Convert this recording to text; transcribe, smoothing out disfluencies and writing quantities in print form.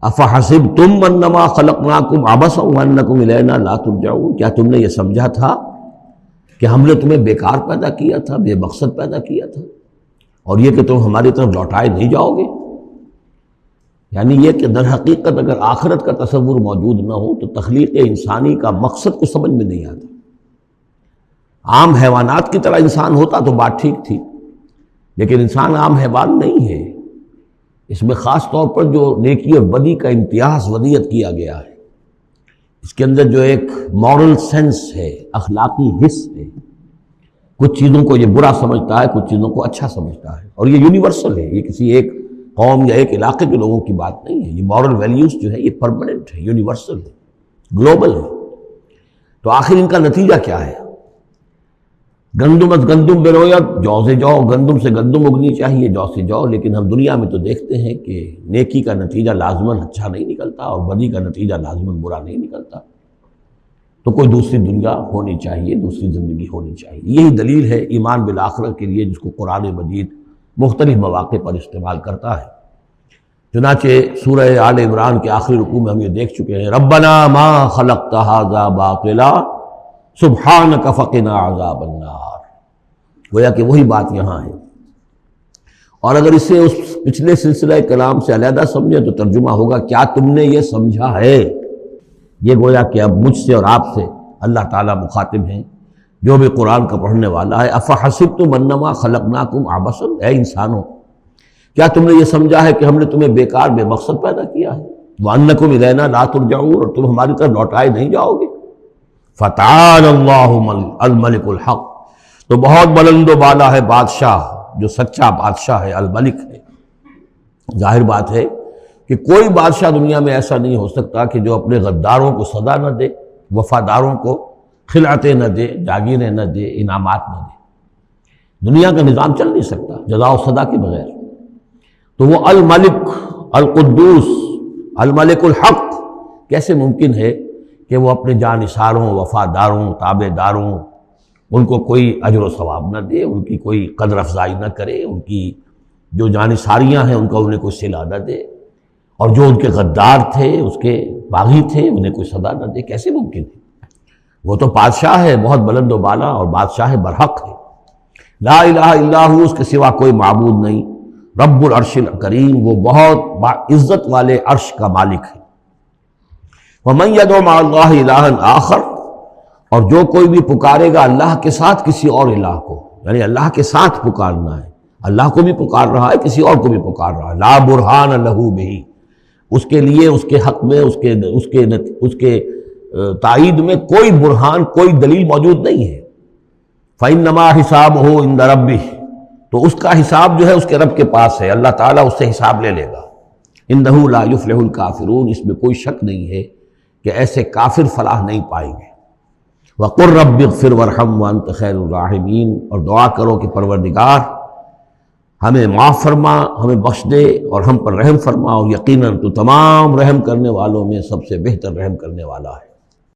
افحسبتم انما خلقناکم عبثا وانکم الینا لا ترجعون، کیا تم نے یہ سمجھا تھا کہ ہم نے تمہیں بیکار پیدا کیا تھا، بے مقصد پیدا کیا تھا، اور یہ کہ تم ہماری طرف لوٹائے نہیں جاؤ گے؟ یعنی یہ کہ در حقیقت اگر آخرت کا تصور موجود نہ ہو تو تخلیق انسانی کا مقصد کو سمجھ میں نہیں آتا۔ عام حیوانات کی طرح انسان ہوتا تو بات ٹھیک تھی، لیکن انسان عام حیوان نہیں ہے، اس میں خاص طور پر جو نیکی اور بدی کا امتیاز ودیت کیا گیا ہے، اس کے اندر جو ایک مورل سینس ہے، اخلاقی حس ہے، کچھ چیزوں کو یہ برا سمجھتا ہے، کچھ چیزوں کو اچھا سمجھتا ہے، اور یہ یونیورسل ہے، یہ کسی ایک قوم یا ایک علاقے کے لوگوں کی بات نہیں ہے، یہ مورل ویلیوز جو ہے یہ پرماننٹ ہے، یونیورسل ہے، گلوبل ہے۔ تو آخر ان کا نتیجہ کیا ہے؟ گندم از گندم بروید، جو سے جو، گندم سے گندم اگنی چاہیے، جو سے جو، لیکن ہم دنیا میں تو دیکھتے ہیں کہ نیکی کا نتیجہ لازماً اچھا نہیں نکلتا اور بدی کا نتیجہ لازماً برا نہیں نکلتا۔ تو کوئی دوسری دنیا ہونی چاہیے، دوسری زندگی ہونی چاہیے۔ یہی دلیل ہے ایمان بالآخرت کے لیے، جس کو قرآن مجید مختلف مواقع پر استعمال کرتا ہے۔ چنانچہ سورہ آل عمران کے آخری رکوع میں ہم یہ دیکھ چکے ہیں، ربنا ما خلقت ھذا باطلا سبحانک فقنا عذاب النار، گویا کہ وہی بات یہاں ہے۔ اور اگر اسے اس پچھلے سلسلہ کلام سے علیحدہ سمجھے تو ترجمہ ہوگا کیا تم نے یہ سمجھا ہے؟ یہ گویا کہ اب مجھ سے اور آپ سے اللہ تعالیٰ مخاطب ہیں، جو بھی قرآن کا پڑھنے والا ہے۔ افحسبتم انما خلقناکم عبثا، اے انسانوں کیا تم نے یہ سمجھا ہے کہ ہم نے تمہیں بیکار بے مقصد پیدا کیا ہے؟ وانکم الینا لا ترجعون، اور تم ہماری طرف لوٹائے نہیں جاؤ گے۔ فتعالی اللہ الملک الحق، تو بہت بلند و بالا ہے بادشاہ جو سچا بادشاہ ہے، الملک ہے۔ ظاہر بات ہے کہ کوئی بادشاہ دنیا میں ایسا نہیں ہو سکتا کہ جو اپنے غداروں کو سزا نہ دے، وفاداروں کو خلعتیں نہ دے، جاگیریں نہ دے، انعامات نہ دے۔ دنیا کا نظام چل نہیں سکتا جزا و سزا کے بغیر۔ تو وہ الملک القدوس الملک الحق کیسے ممکن ہے کہ وہ اپنے جانثاروں، وفاداروں، تابع داروں، ان کو کوئی اجر و ثواب نہ دے، ان کی کوئی قدر افزائی نہ کرے، ان کی جو جانثاریاں ہیں ان کا انہیں کوئی صلہ نہ دے، اور جو ان کے غدار تھے، اس کے باغی تھے، انہیں کوئی سزا نہ دے؟ کیسے ممکن ہے؟ وہ تو بادشاہ ہے، بہت بلند و بالا، اور بادشاہ برحق ہے۔ لا الہ الا ہو، اس کے سوا کوئی معبود نہیں۔ رب العرش الکریم، وہ بہت عزت والے عرش کا مالک ہے۔ ومن یدعو مع اللہ الہا آخر، اور جو کوئی بھی پکارے گا اللہ کے ساتھ کسی اور الہ کو، یعنی اللہ کے ساتھ پکارنا ہے، اللہ کو بھی پکار رہا ہے، کسی اور کو بھی پکار رہا ہے، لا برہان لہ بہ، اس کے لیے، اس کے حق میں، اس کے تائید میں کوئی برہان، کوئی دلیل موجود نہیں ہے۔ فإنما حسابہ عند ربہ، تو اس کا حساب جو ہے اس کے رب کے پاس ہے، اللہ تعالیٰ اس سے حساب لے لے گا۔ انہ لا یفلح الکافرون، اس میں کوئی شک نہیں ہے کہ ایسے کافر فلاح نہیں پائیں گے۔ وقل رب اغفر وارحم وانت خیر الراحمین، اور دعا کرو کہ پروردگار ہمیں معاف فرما، ہمیں بخش دے اور ہم پر رحم فرما، اور یقیناً تو تمام رحم کرنے والوں میں سب سے بہتر رحم کرنے والا ہے۔